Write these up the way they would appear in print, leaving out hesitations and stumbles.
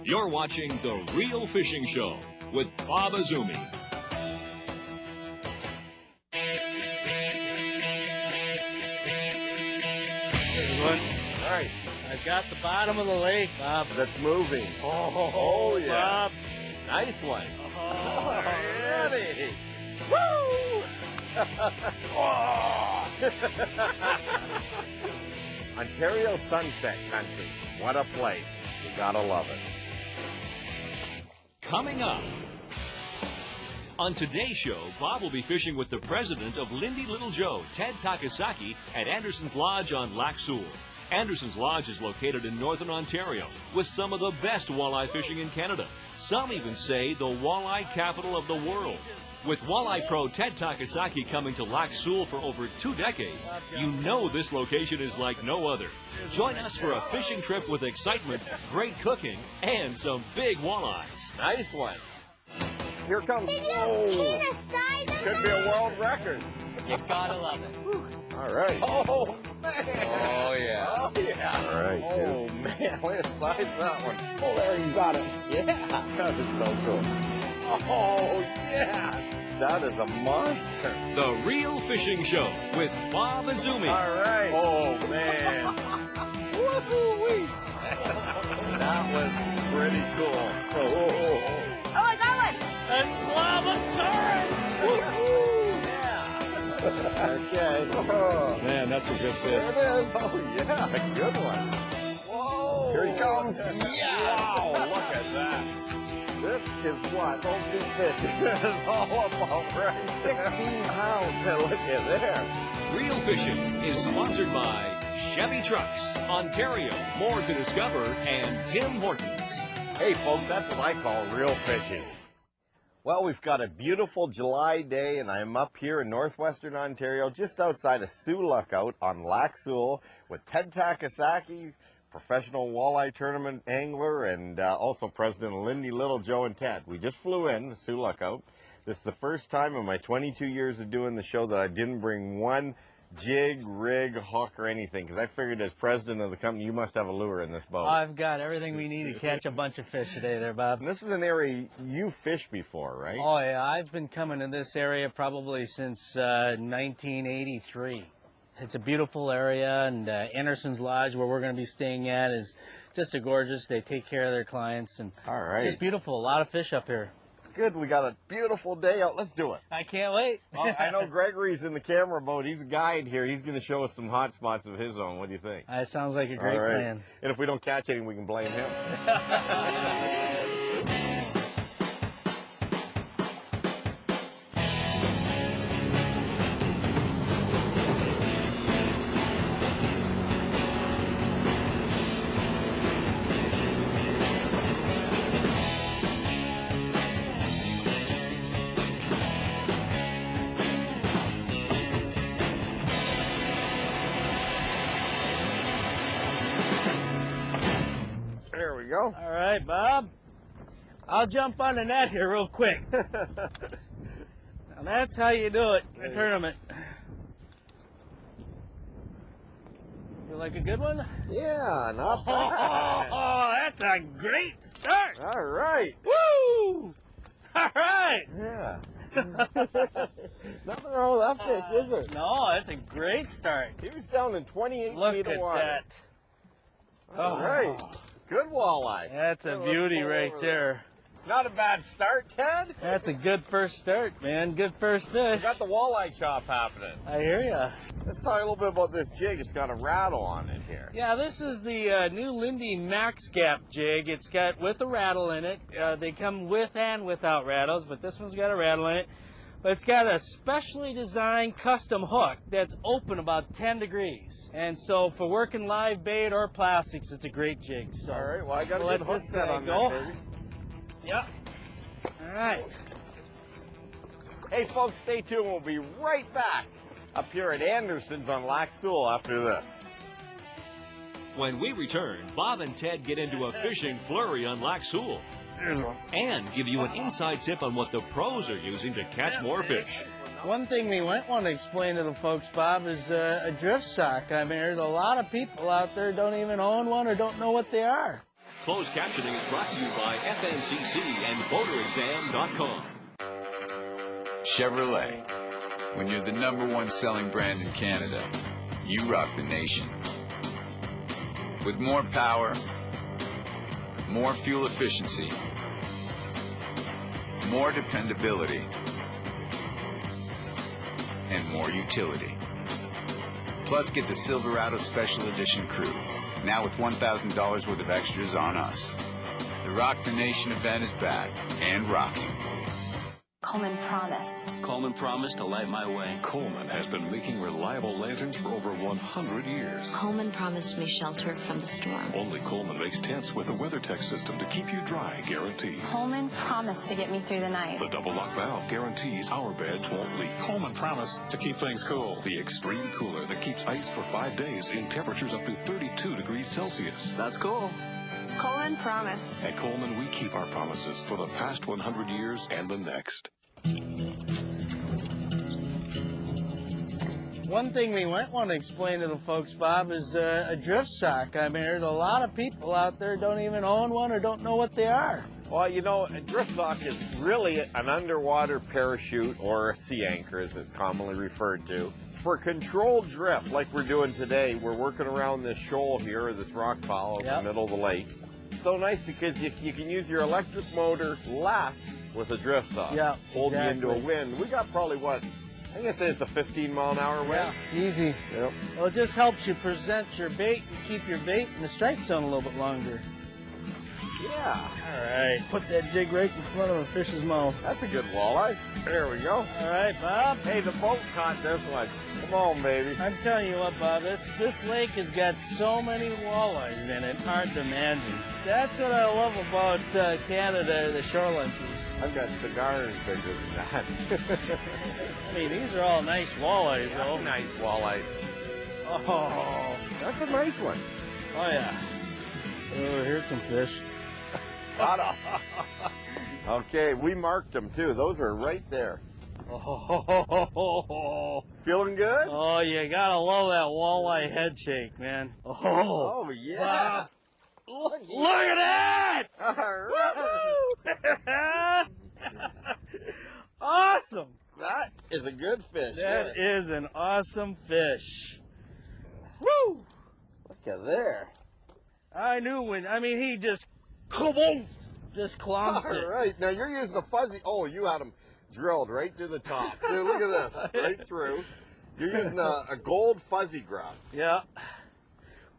You're watching The Real Fishing Show with Bob Azumi. Everyone. All right. I've got the bottom of the lake, Bob. That's moving. Oh, yeah. Bob. Nice one. Oh, ready. Woo! Ontario Sunset Country. What a place. You gotta love it. Coming up. On today's show, Bob will be fishing with the president of Lindy Little Joe, Ted Takasaki, at Anderson's Lodge on Lac Seul. Anderson's Lodge is located in northern Ontario with some of the best walleye fishing in Canada. Some even say the walleye capital of the world. With walleye pro Ted Takasaki coming to Lac Seul for over 2 decades, you know this location is like no other. Join us for a fishing trip with excitement, great cooking, and some big walleyes. Nice one. Here comes. Whoa. Could be a world record. You gotta love it. All right. Oh, man. Oh, yeah. Oh, yeah. All right. Oh, man. Way to size that one. Oh, there you got it. Yeah. That is so cool. Oh, yeah. That is a monster. The Real Fishing Show with Bob Azumi. All right. Oh, man. Woo-hoo-wee. That was pretty cool. Oh, Oh, I got one. A Slavosaurus. okay. Oh. Man, that's a good There fish. it is. Oh, yeah. A good one. Whoa. Here he comes. Yeah. Wow. Look at that. This is what Open Fish is all about, right? 16 pounds. Look at there. Real Fishing is sponsored by Chevy Trucks, Ontario, More to Discover, and Tim Hortons. Hey, folks, that's what I call real fishing. Well, we've got a beautiful July day, and I'm up here in northwestern Ontario, just outside of Sioux Lookout on Lac Seul with Ted Takasaki, professional walleye tournament angler, and also president of Lindy Little Joe and Ted. We just flew in to Sioux Lookout. This is the first time in my 22 years of doing the show that I didn't bring one jig, rig, hook, or anything, because I figured as president of the company, you must have a lure in this boat. I've got everything we need to catch a bunch of fish today there, Bob. And this is an area you fished before, right? Oh, yeah. I've been coming to this area probably since 1983. It's a beautiful area, and Anderson's Lodge, where we're going to be staying at, is just a gorgeous. They take care of their clients, and All right. it's beautiful. A lot of fish up here. Good. We got a beautiful day out. Let's do it. I can't wait. I know Gregory's in the camera boat. He's a guide here. He's going to show us some hot spots of his own. What do you think? That sounds like a great All right. plan. And if we don't catch anything, we can blame him. There we go. All right, Bob. I'll jump on the net here real quick. Now that's how you do it in a tournament. You like a good one? Yeah, not Oh, bad. that's a great start. All right. Woo! All right. Yeah. Nothing wrong with that fish, is there? No, that's a great start. He was down in 28 Look feet at of water. that. All right. Good walleye. That's a Let's beauty pull right over there. Not a bad start, Ted. That's a good first start, man. Good first We fish. got the walleye chop happening. I hear ya. Let's talk a little bit about this jig. It's got a rattle on it here. Yeah, this is the new Lindy Max Gap jig. It's got with a rattle in it. They come with and without rattles, but this one's got a rattle in it. But it's got a specially designed custom hook that's open about 10 degrees. And so for working live bait or plastics, it's a great jig. So All right, well, I got a let good hook this set guy on go. that, baby. Yep. All right. Hey, folks, stay tuned. We'll be right back up here at Anderson's on Lac Seul after this. When we return, Bob and Ted get into a fishing flurry on Lac Seul and give you an inside tip on what the pros are using to catch more fish. One thing we might want to explain to the folks, Bob, is a drift sock. I mean, there's a lot of people out there don't even own one or don't know what they are. Closed captioning is brought to you by FNCC and VoterExam.com. Chevrolet. When you're the #1 selling brand in Canada, you rock the nation. With more power, more fuel efficiency, more dependability, and more utility. Plus, get the Silverado Special Edition Crew, now with $1,000 worth of extras on us. The Rock the Nation event is back and rocking. Coleman promised. Coleman promised to light my way. Coleman has been making reliable lanterns for over 100 years. Coleman promised me shelter from the storm. Only Coleman makes tents with a WeatherTech system to keep you dry, guaranteed. Coleman promised to get me through the night. The double lock valve guarantees our beds won't leak. Coleman promised to keep things cool. The extreme cooler that keeps ice for 5 days in temperatures up to 32 degrees Celsius. That's cool. Coleman promised. At Coleman, we keep our promises for the past 100 years and the next. One thing we might want to explain to the folks, Bob, is a drift sock. I mean, there's a lot of people out there don't even own one or don't know what they are. Well, you know, a drift sock is really an underwater parachute, or a sea anchor as it's commonly referred to. For controlled drift, like we're doing today, we're working around this shoal here, or this rock pile in the middle of the lake. So nice because you can use your electric motor less with a drift sock. Yeah, hold you exactly. into a wind. We got probably what? I guess it's a 15-mile-an-hour wind. Yeah, easy. Yep. Well, it just helps you present your bait and keep your bait in the strike zone a little bit longer. Yeah. All right, put that jig right in front of a fish's mouth. That's a good walleye. There we go. All right, Bob. Hey, the boat caught this one. Come on, baby. I'm telling you what, Bob, this lake has got so many walleyes in it, hard to imagine. That's what I love about Canada, the shoreline piece. I've got cigars bigger than that. I mean, these are all nice walleyes, though. Nice walleyes. Oh, That's a nice one. oh yeah. Oh, here's some fish. Got 'em. Okay, we marked them too. Those are right there. Oh, Feeling good? oh, you gotta love that walleye head shake, man. Oh yeah. Wow. Look Look at that! All right. Awesome! That is a good fish. That is an awesome fish. Woo! Look at there. I knew he just, kaboom, just clomped All it. right. Now you're using the fuzzy. Oh, you had them drilled right through the top. Dude, look at this. Right through. You're using a gold fuzzy grub. Yeah.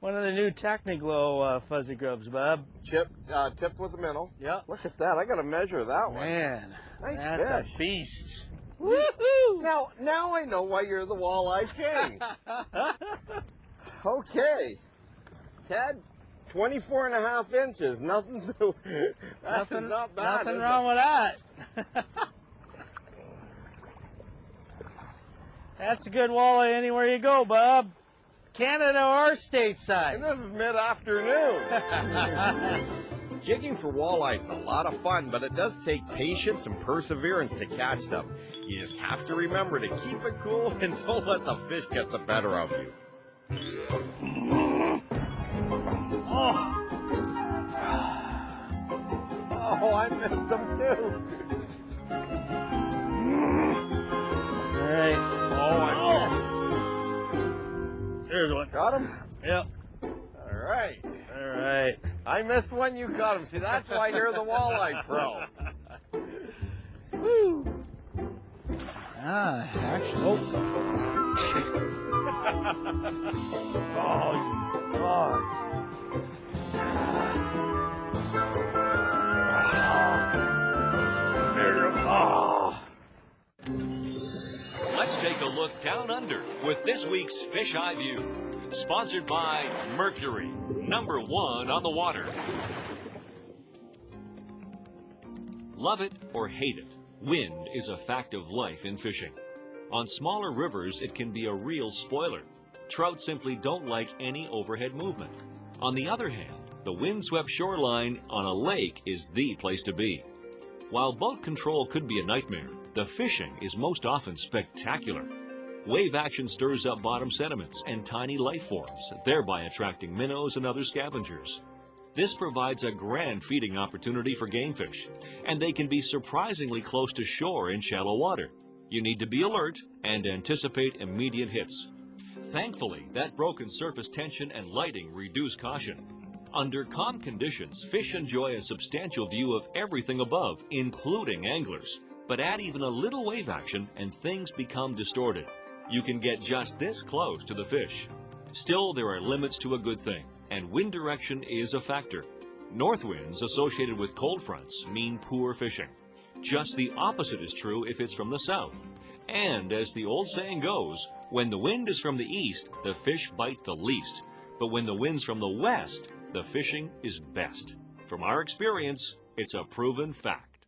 One of the new Techniglow fuzzy grubs, Bob. Tipped with a minnow. Yep. Look at that. I got to measure that one. Man, Nice that's fish. a beast. Woohoo! Now I know why you're the walleye king. Okay. Ted, 24.5 inches. Nothing to, that's not bad. Nothing is wrong with that. That's a good walleye anywhere you go, Bob. Canada or stateside. And this is mid-afternoon. Jigging for walleye is a lot of fun, but it does take patience and perseverance to catch them. You just have to remember to keep it cool and don't let the fish get the better of you. Oh, I missed them too. All right. Oh, There's one. got him? Yep. All right. All right. I missed one, you got him. See, that's why you're the walleye pro. Woo. Actually. Oh. Oh, you dog. Let's take a look down under with this week's Fish Eye View. Sponsored by Mercury, #1 on the water. Love it or hate it, wind is a fact of life in fishing. On smaller rivers, it can be a real spoiler. Trout simply don't like any overhead movement. On the other hand, the windswept shoreline on a lake is the place to be. While boat control could be a nightmare, the fishing is most often spectacular. Wave action stirs up bottom sediments and tiny life forms, thereby attracting minnows and other scavengers. This provides a grand feeding opportunity for game fish, and they can be surprisingly close to shore in shallow water. You need to be alert and anticipate immediate hits. Thankfully, that broken surface tension and lighting reduce caution. Under calm conditions, fish enjoy a substantial view of everything above, including anglers. But add even a little wave action and things become distorted. You can get just this close to the fish. Still, there are limits to a good thing, and wind direction is a factor. North winds associated with cold fronts mean poor fishing. Just the opposite is true if it's from the south. And as the old saying goes, when the wind is from the east, the fish bite the least. But when the wind's from the west, the fishing is best. From our experience, it's a proven fact.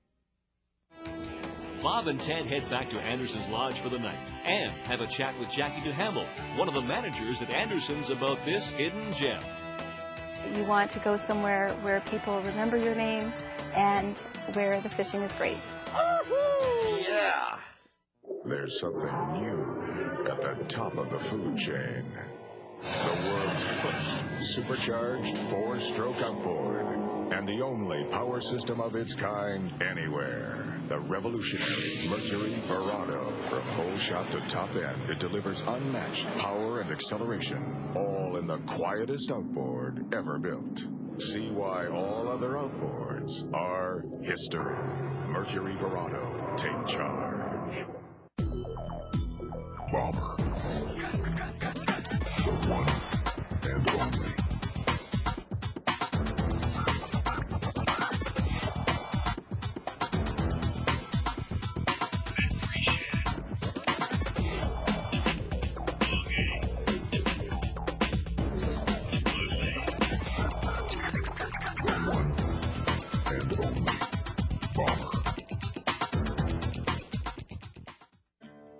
Bob and Ted head back to Anderson's Lodge for the night and have a chat with Jackie Duhamel, one of the managers at Anderson's, about this hidden gem. You want to go somewhere where people remember your name and where the fishing is great. Yeah! There's something new at the top of the food chain. The world's first supercharged 4-stroke outboard, and the only power system of its kind anywhere. The revolutionary Mercury Verado. From hole shot to top end, it delivers unmatched power and acceleration, all in the quietest outboard ever built. See why all other outboards are history. Mercury Verado. Take charge. Bomber. The one and only.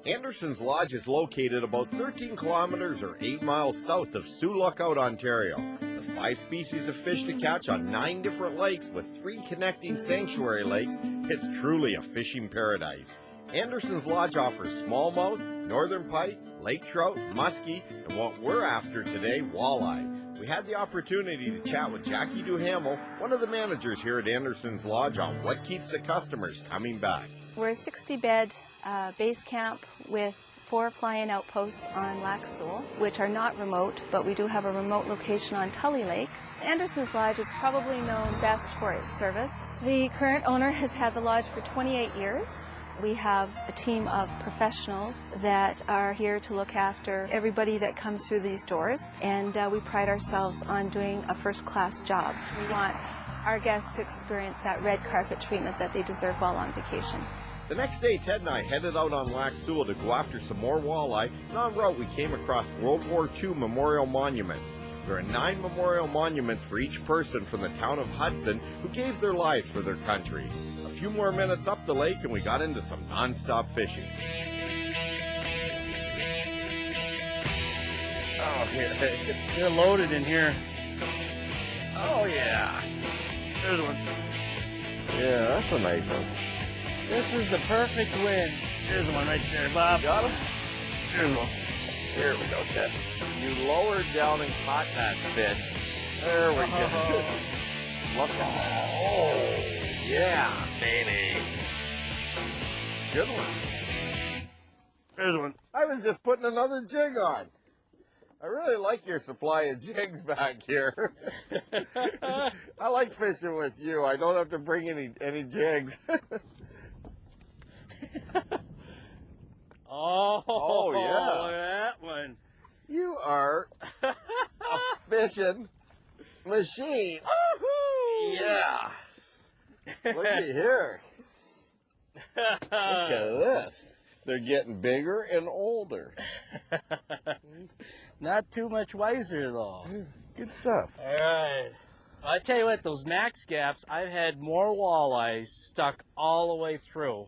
Anderson's Lodge is located about 13 kilometers or 8 miles south of Sioux Lookout, Ontario. The 5 species of fish to catch on 9 different lakes with 3 connecting sanctuary lakes, it's truly a fishing paradise. Anderson's Lodge offers smallmouth, northern pike, lake trout, muskie, and what we're after today, walleye. We had the opportunity to chat with Jackie Duhamel, one of the managers here at Anderson's Lodge, on what keeps the customers coming back. We're a 60-bed base camp with 4 fly-in outposts on Lac Seul, which are not remote, but we do have a remote location on Tully Lake. Anderson's Lodge is probably known best for its service. The current owner has had the lodge for 28 years. We have a team of professionals that are here to look after everybody that comes through these doors, and we pride ourselves on doing a first-class job. We want our guests to experience that red carpet treatment that they deserve while on vacation. The next day, Ted and I headed out on Lac Seul to go after some more walleye, and en route we came across World War II memorial monuments. There are 9 memorial monuments for each person from the town of Hudson who gave their lives for their country. A few more minutes up the lake and we got into some non-stop fishing. Oh, you're loaded in here. Oh yeah. There's one. Yeah, that's a nice one. This is the perfect wind. There's one right there, Bob. Got him? There's one. Here we go, Ted. You lowered down and caught that fish. There we go. Look at that. Oh, yeah, baby. Good one. There's one. I was just putting another jig on. I really like your supply of jigs back here. I like fishing with you. I don't have to bring any jigs. Oh, yeah. That one. You are a fishing machine. Yeah. Look at here. Look at this. They're getting bigger and older. Not too much wiser, though. Good stuff. All right. I tell you what, those max gaps, I've had more walleyes stuck all the way through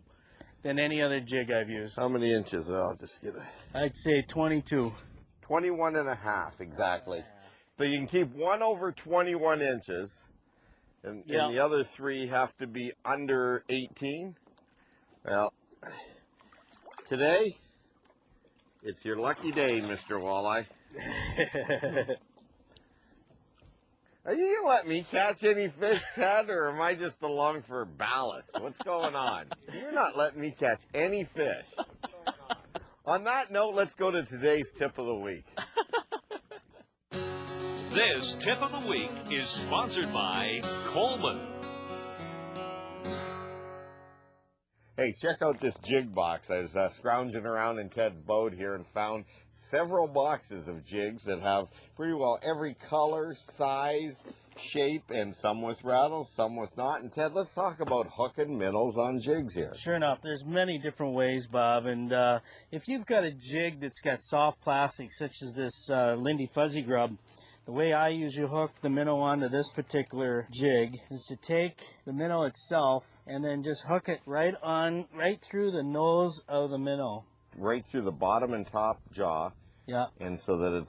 than any other jig I've used. How many inches? I'll just get it. I'd say 22. 21 and a half, exactly. So you can keep one over 21 inches, and the other 3 have to be under 18. Well, today, it's your lucky day, Mr. Walleye. Are you going to let me catch any fish, Ted, or am I just along for ballast? What's going on? You're not letting me catch any fish. On that note, let's go to today's tip of the week. This tip of the week is sponsored by Coleman. Hey, check out this jig box. I was scrounging around in Ted's boat here and found several boxes of jigs that have pretty well every color, size, shape, and some with rattles, some with not. And Ted, let's talk about hooking minnows on jigs here. Sure enough, there's many different ways, Bob, and if you've got a jig that's got soft plastic, such as this Lindy Fuzzy Grub, the way I usually hook the minnow onto this particular jig is to take the minnow itself and then just hook it right through the nose of the minnow. Right through the bottom and top jaw. Yeah. And so that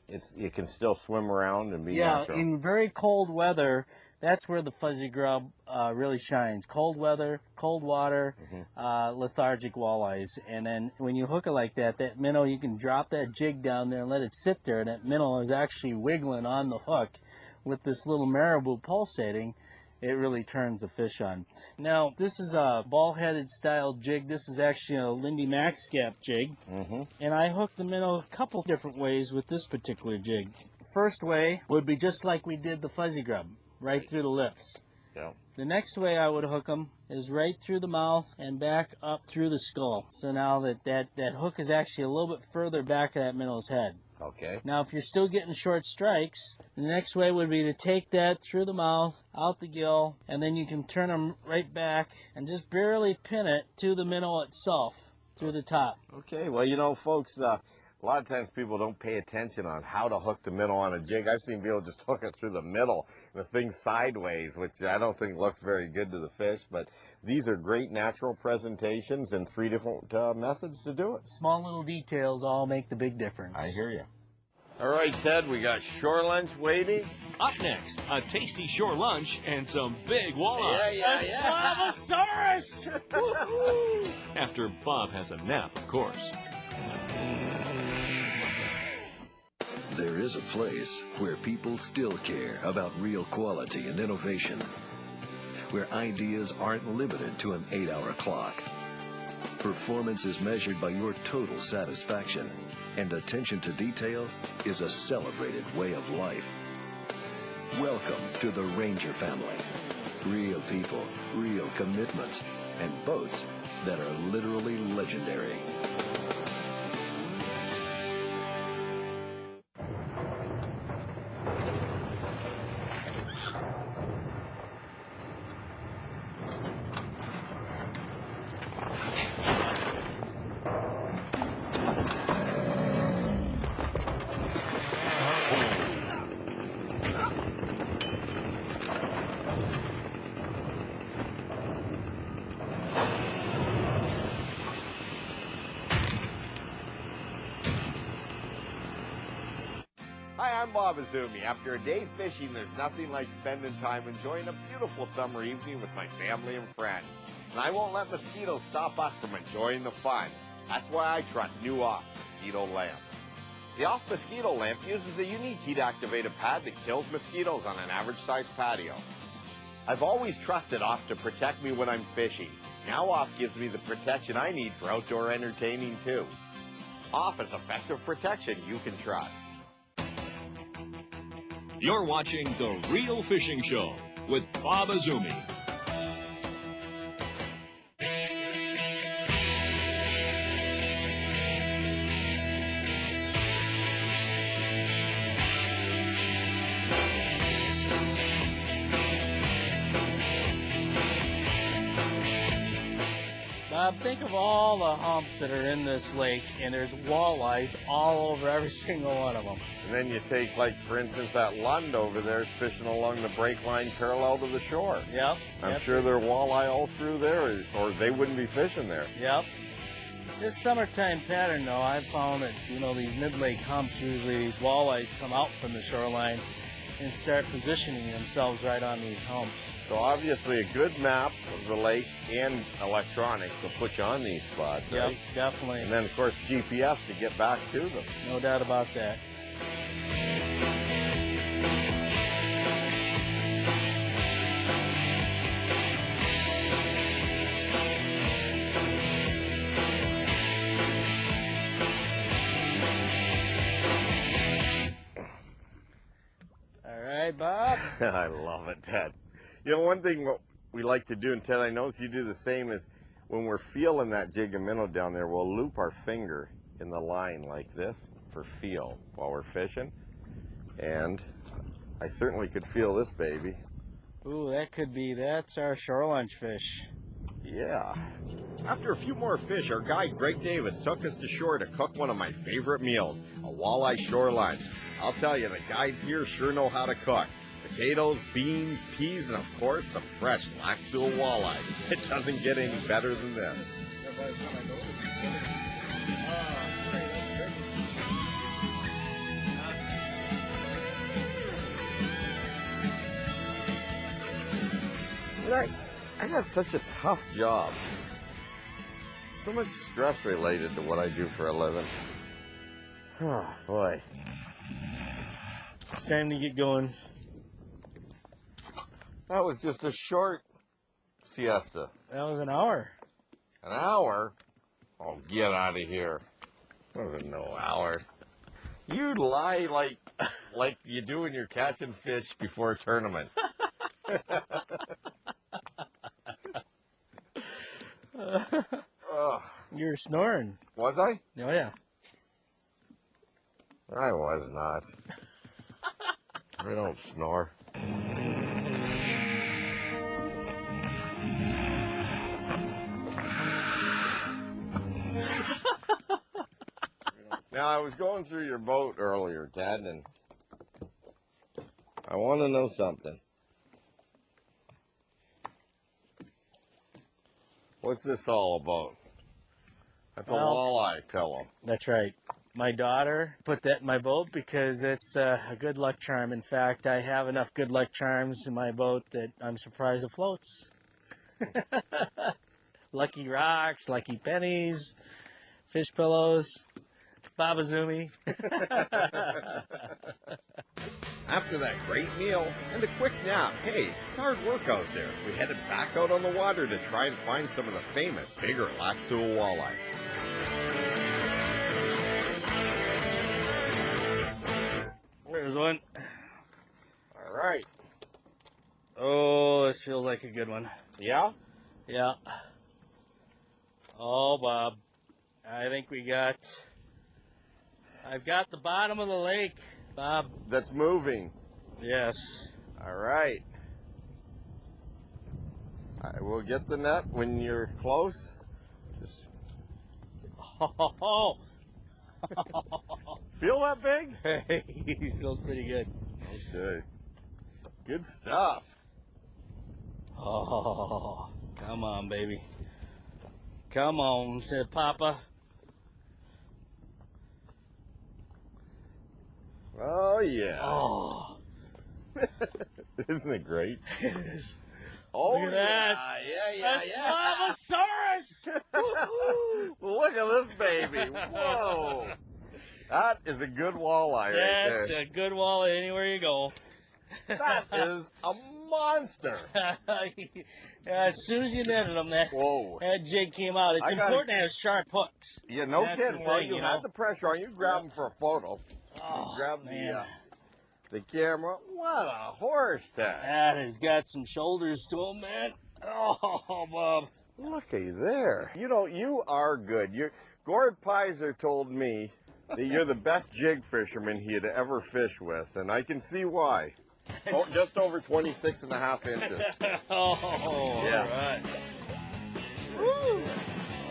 it can still swim around and be natural. In very cold weather, that's where the fuzzy grub really shines. Cold weather, cold water, lethargic walleyes. And then when you hook it like that, that minnow, you can drop that jig down there and let it sit there. And that minnow is actually wiggling on the hook with this little marabou pulsating. It really turns the fish on. Now, this is a ball-headed style jig. This is actually a Lindy Maxcap jig. And I hook the minnow a couple different ways with this particular jig. First way would be just like we did the fuzzy grub, right through the lips. Yeah. The next way I would hook them is right through the mouth and back up through the skull. So now that hook is actually a little bit further back of that minnow's head. Okay. Now, if you're still getting short strikes, the next way would be to take that through the mouth, out the gill, and then you can turn them right back and just barely pin it to the minnow itself through the top. Okay. Well, you know, folks, a lot of times people don't pay attention on how to hook the minnow on a jig. I've seen people just hook it through the middle, the thing sideways, which I don't think looks very good to the fish. But these are great natural presentations and 3 different methods to do it. Small little details all make the big difference. I hear you. All right, Ted, we got shore lunch waiting. Up next, a tasty shore lunch and some big walleye. Yeah. Slavosaurus! After Bob has a nap, of course. There is a place where people still care about real quality and innovation, where ideas aren't limited to an 8-hour clock. Performance is measured by your total satisfaction, and attention to detail is a celebrated way of life. Welcome to the Ranger family. Real people, real commitments, and boats that are literally legendary. Hi, I'm Bob Azumi. After a day fishing, there's nothing like spending time enjoying a beautiful summer evening with my family and friends. And I won't let mosquitoes stop us from enjoying the fun. That's why I trust new Off Mosquito Lamp. The Off Mosquito Lamp uses a unique heat-activated pad that kills mosquitoes on an average-sized patio. I've always trusted Off to protect me when I'm fishing. Now Off gives me the protection I need for outdoor entertaining too. Off is effective protection you can trust. You're watching The Real Fishing Show with Bob Azumi. Think of all the humps that are in this lake, and there's walleyes all over every single one of them. And then you take, like, for instance, that Lund over there is fishing along the break line parallel to the shore. Yep. I'm sure there are walleye all through there, or they wouldn't be fishing there. Yep. This summertime pattern, though, I've found that, you know, these mid-lake humps, usually these walleyes come out from the shoreline and start positioning themselves right on these humps. So obviously a good map of the lake and electronics will put you on these spots, right? Yep, definitely. And then, of course, GPS to get back to them. No doubt about that. I love it, Ted. You know, one thing what we like to do, and Ted, I notice you do the same, is when we're feeling that jig and minnow down there, we'll loop our finger in the line like this for feel while we're fishing. And I certainly could feel this baby. Ooh, that's our shore lunch fish. Yeah. After a few more fish, our guide Greg Davis took us to shore to cook one of my favorite meals, a walleye shore lunch. I'll tell you, the guys here sure know how to cook. Potatoes, beans, peas, and of course, some fresh Lac Seul walleye. It doesn't get any better than this. I got such a tough job. So much stress related to what I do for a living. Oh, boy. It's time to get going. That was just a short siesta. That was an hour. An hour? Oh, get out of here. That was no hour. You lie like you do when you're catching fish before a tournament. You were snoring. Was I? Oh, yeah. I was not. I don't snore. Now, I was going through your boat earlier, Ted, and I want to know something. What's this all about? That's a walleye pillow. That's right. My daughter put that in my boat because it's a good luck charm. In fact, I have enough good luck charms in my boat that I'm surprised it floats. Lucky rocks, lucky pennies, fish pillows, babazoomi. After that great meal and a quick nap, hey, it's hard work out there. We headed back out on the water to try and find some of the famous bigger Lac Seul walleye. There's one. All right. Oh, this feels like a good one. Yeah? Yeah. Oh, Bob. I think I've got the bottom of the lake, Bob. That's moving. Yes. All right. I will get the net when you're close. Just Oh. feel that big? Hey, he feels pretty good. Okay. Good stuff. Oh, come on, baby. Come on, said Papa. Oh, yeah. Oh. Isn't it great? It is. Oh, Look at that. Yeah. A Slavosaurus! Look at this baby. Whoa. That is a good walleye right there. That's a good walleye anywhere you go. That is a monster. As soon as you netted them, that jig came out. It's important to have sharp hooks. Yeah, no That's kidding. the Well, thing, you had the pressure on you. Grab them for a photo. Oh, grab man. the camera. What a horse, Ted. That has got some shoulders to him, man. Oh, Bob. Looky there. You know, you are good. Gord Pizer told me that you're the best jig fisherman he had ever fished with, and I can see why. Oh, just over 26.5 inches. Oh, yeah. All right. Woo.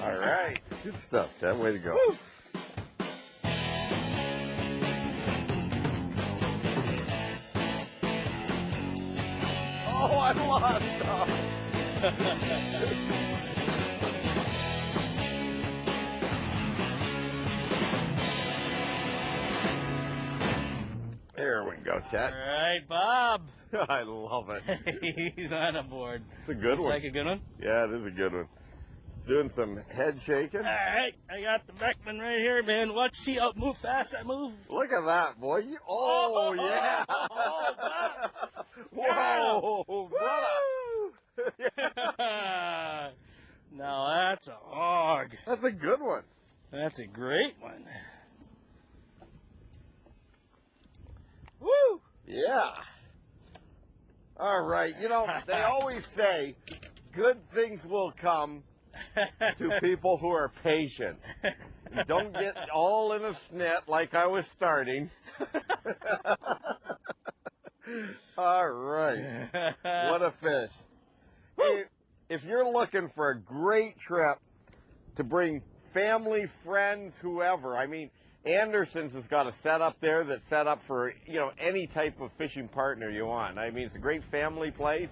All right. Good stuff, Ted. Way to go. Woo. Oh, I lost him. There we go, Ted. All right, Bob. I love it. He's on a board. It's a good one. Like a good one? Yeah, it is a good one. It's doing some head shaking. All right, I got the Beckman right here, man. Watch, see, oh, move fast, I move. Look at that, boy. Oh, yeah. Oh, Bob. Whoa, brother. Now that's a hog. That's a good one. That's a great one. Woo! Yeah. right. You know, they always say good things will come to people who are patient. You don't get all in a snit like I was starting. All right. What a fish. Hey, if you're looking for a great trip to bring family, friends, whoever, I mean, Anderson's has got a setup there that's set up for, you know, any type of fishing partner you want. I mean, it's a great family place.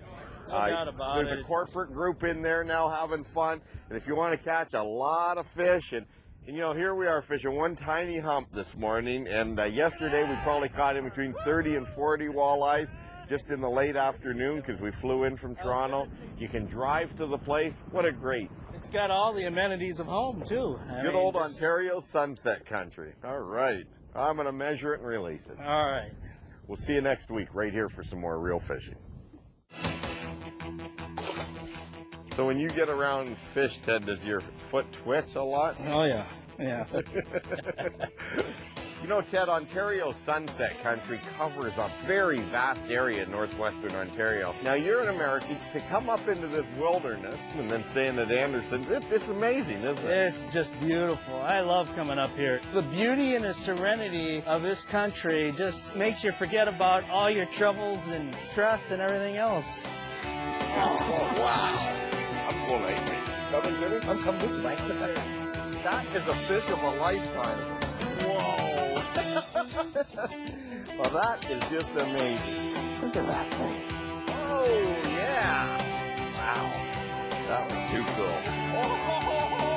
No doubt about it. There's a corporate group in there now having fun. And if you want to catch a lot of fish, and you know, here we are fishing one tiny hump this morning, and yesterday we probably caught in between 30 and 40 walleyes just in the late afternoon because we flew in from Toronto. You can drive to the place. What a great. It's got all the amenities of home, too. Good old Ontario sunset country. All right. I'm going to measure it and release it. All right. We'll see you next week right here for some more real fishing. So when you get around fish, Ted, does your foot twitch a lot? Oh, yeah. Yeah. You know, Ted, Ontario sunset country covers a very vast area in northwestern Ontario. Now, you're an American. To come up into this wilderness and then staying at Anderson's, it's amazing, isn't it? It's just beautiful. I love coming up here. The beauty and the serenity of this country just makes you forget about all your troubles and stress and everything else. Oh, wow. I'm full of coming with it? I'm coming with you, Mike. That is a fish of a lifetime. Whoa. Well, that is just amazing. Look at that thing. Oh, yeah. Wow. That was too cool. Oh,